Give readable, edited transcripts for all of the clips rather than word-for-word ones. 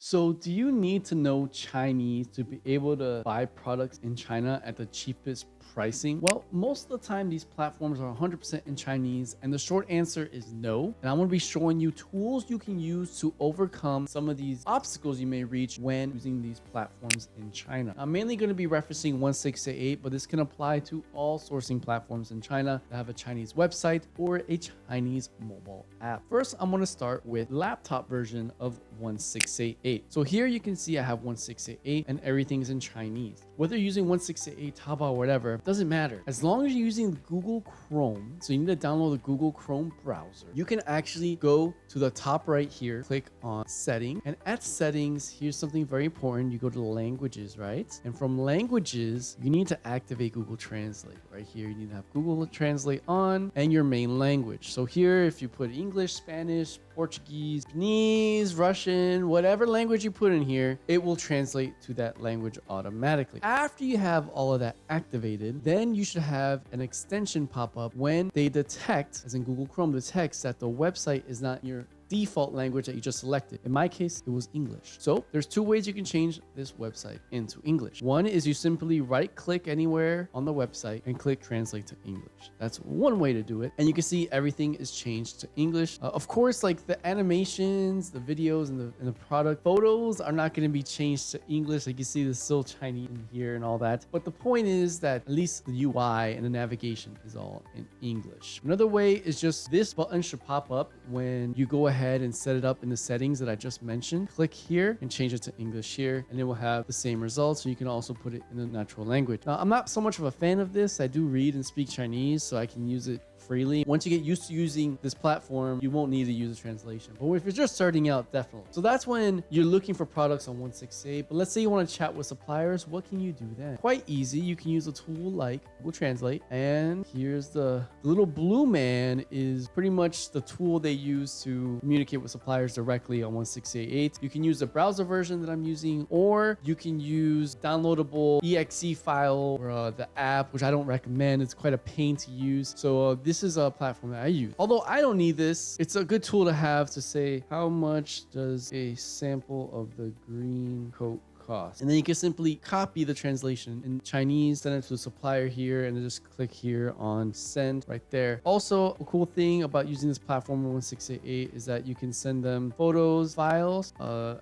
So, do you need to know Chinese to be able to buy products in China at the cheapest pricing? Well, most of the time, these platforms are 100% in Chinese, and the short answer is no. And I'm going to be showing you tools you can use to overcome some of these obstacles you may reach when using these platforms in China. I'm mainly going to be referencing 1688, but this can apply to all sourcing platforms in China that have a Chinese website or a Chinese mobile app. First, I'm going to start with laptop version of 1688. So here you can see I have 1688 and everything's in Chinese. Whether you're using 1688, Taobao, or whatever, doesn't matter. As long as you're using Google Chrome, so you need to download the Google Chrome browser, you can actually go to the top right here, click on setting, and at settings, here's something very important. You go to languages, right? And from languages, you need to activate Google Translate. Right here, you need to have Google Translate on and your main language. So here, if you put English, Spanish, Portuguese, Chinese, Russian, whatever language you put in here, it will translate to that language automatically. After you have all of that activated, then you should have an extension pop up when they detect, as in Google Chrome detects, that the website is not your default language that you just selected. In my case, it was English. So there's two ways you can change this website into English. One is you simply right click anywhere on the website and click translate to English. That's one way to do it. And you can see everything is changed to English. Of course, like the animations, the videos, and the product photos are not going to be changed to English. Like you see, there's still Chinese in here and all that. But the point is that at least the UI and the navigation is all in English. Another way is just this button should pop up when you go ahead and set it up in the settings that I just mentioned. Click here and change it to English here, and it will have the same results. So you can also put it in the natural language. Now, I'm not so much of a fan of this. I do read and speak Chinese, so I can use it freely. Once you get used to using this platform, you won't need to use a translation. But if you're just starting out, definitely. So that's when you're looking for products on 168. But let's say you want to chat with suppliers. What can you do then? Quite easy. You can use a tool like Google Translate. And here's the little blue man is pretty much the tool they use to communicate with suppliers directly on 1688. You can use the browser version that I'm using, or you can use downloadable exe file or the app, which I don't recommend. It's quite a pain to use. So this is a platform that I use. Although I don't need this, it's a good tool to have to say, how much does a sample of the green coat cost? And then you can simply copy the translation in Chinese, send it to the supplier here, and then just click here on send right there. Also, a cool thing about using this platform 1688 is that you can send them photos, files.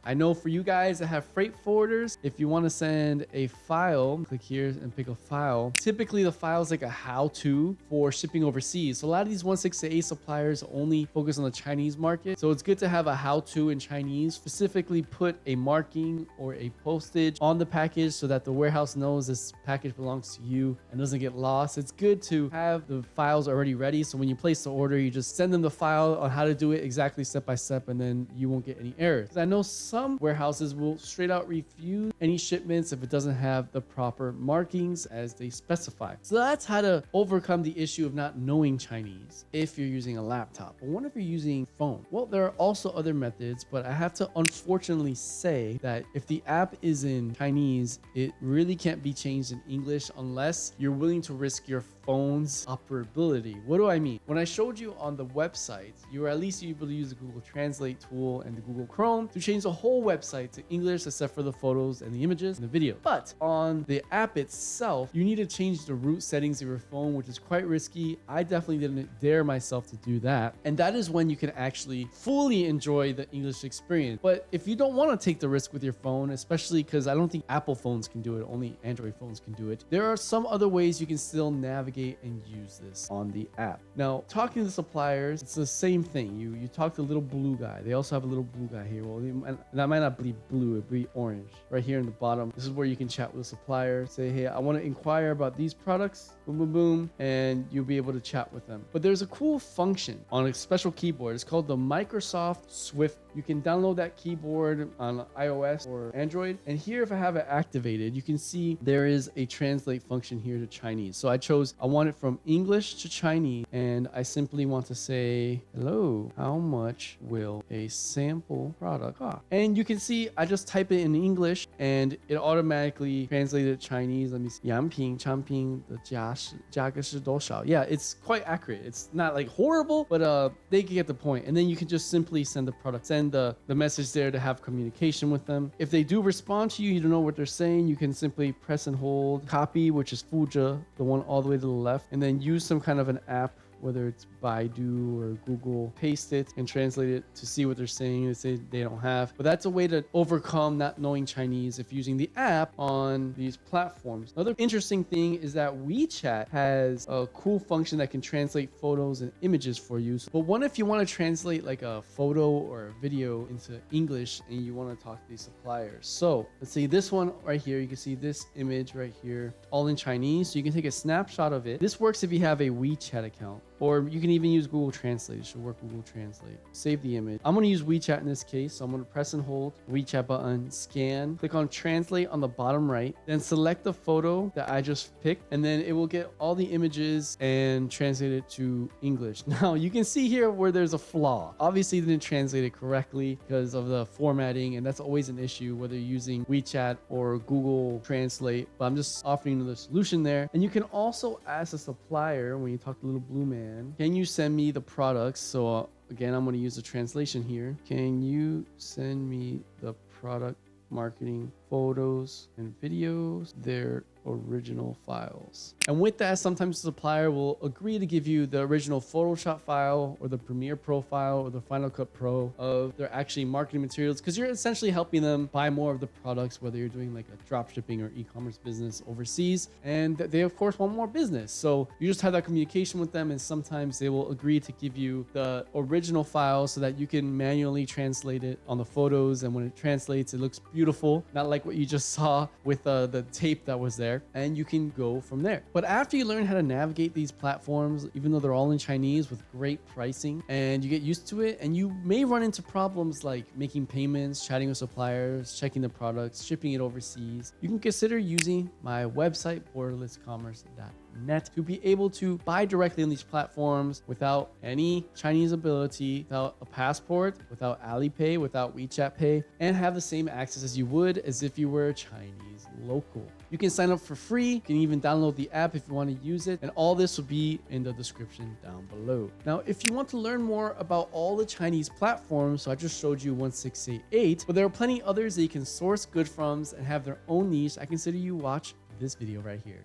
I know for you guys that have freight forwarders, if you want to send a file, click here and pick a file. Typically the file is like a how-to for shipping overseas. So a lot of these 1688 suppliers only focus on the Chinese market. So it's good to have a how-to in Chinese, specifically put a marking or a postage on the package so that the warehouse knows this package belongs to you and doesn't get lost. It's good to have the files already ready, so when you place the order, you just send them the file on how to do it exactly step by step, and then you won't get any errors. Because I know some warehouses will straight out refuse any shipments if it doesn't have the proper markings as they specify. So that's how to overcome the issue of not knowing Chinese if you're using a laptop. But what if you're using phone? Well, there are also other methods, but I have to unfortunately say that if the app is in Chinese, it really can't be changed in English unless you're willing to risk your phone's operability. What do I mean? When I showed you on the website, you were at least able to use the Google Translate tool and the Google Chrome to change the whole website to English except for the photos and the images and the video. But on the app itself, you need to change the root settings of your phone, which is quite risky. I definitely didn't dare myself to do that. And that is when you can actually fully enjoy the English experience. But if you don't want to take the risk with your phone, especially because I don't think Apple phones can do it, only Android phones can do it, there are some other ways you can still navigate and use this on the app. Now, talking to suppliers, it's the same thing. You talk to the little blue guy. They also have a little blue guy here. Well, that might not be blue, it'd be orange. Right here in the bottom, this is where you can chat with a supplier. Say, hey, I want to inquire about these products. Boom, boom, boom. And you'll be able to chat with them. But there's a cool function on a special keyboard. It's called the Microsoft Swift. You can download that keyboard on iOS or Android. And here, if I have it activated, you can see there is a translate function here to Chinese. So I want it from English to Chinese, and I simply want to say, hello, how much will a sample product cost? And you can see I just type it in English and it automatically translated to Chinese. Let me see. 阳品产品的价格是多少? Yeah, it's quite accurate. It's not like horrible, but they get the point. And then you can just simply send the product. Send send the message there to have communication with them. If they do respond to you, you don't know what they're saying, you can simply press and hold copy, which is Fuja, the one all the way to the left, and then use some kind of an app, whether it's Baidu or Google, paste it and translate it to see what they're saying. They say they don't have. But that's a way to overcome not knowing Chinese if using the app on these platforms. Another interesting thing is that WeChat has a cool function that can translate photos and images for you. But what if you want to translate like a photo or a video into English and you want to talk to these suppliers? So let's see this one right here. You can see this image right here, all in Chinese. So you can take a snapshot of it. This works if you have a WeChat account, or you can even use Google Translate. It should work Google Translate. Save the image. I'm going to use WeChat in this case. So I'm going to press and hold WeChat button, scan, click on translate on the bottom right, then select the photo that I just picked, and then it will get all the images and translate it to English. Now you can see here where there's a flaw. Obviously it didn't translate it correctly because of the formatting, and that's always an issue whether you're using WeChat or Google Translate, but I'm just offering you the solution there. And you can also ask a supplier when you talk to little blue man, can you send me the products? So again, I'm going to use the translation here. Can you send me the product marketing photos and videos, their original files? And with that, sometimes the supplier will agree to give you the original Photoshop file or the Premiere Pro file or the Final Cut Pro of their actually marketing materials, because you're essentially helping them buy more of the products, whether you're doing like a drop shipping or e-commerce business overseas, and they of course want more business. So you just have that communication with them, and sometimes they will agree to give you the original file so that you can manually translate it on the photos, and when it translates, it looks beautiful, not like what you just saw with the tape that was there, and you can go from there. But after you learn how to navigate these platforms, even though they're all in Chinese with great pricing, and you get used to it, and you may run into problems like making payments, chatting with suppliers, checking the products, shipping it overseas, you can consider using my website, borderlesscommerce.net, to be able to buy directly on these platforms without any Chinese ability, without a passport, without Alipay, without WeChat Pay, and have the same access as you would as if you were a Chinese local. You can sign up for free. You can even download the app if you want to use it. And all this will be in the description down below. Now, if you want to learn more about all the Chinese platforms, so I just showed you 1688, but there are plenty others that you can source good from and have their own niche, I consider you watch this video right here.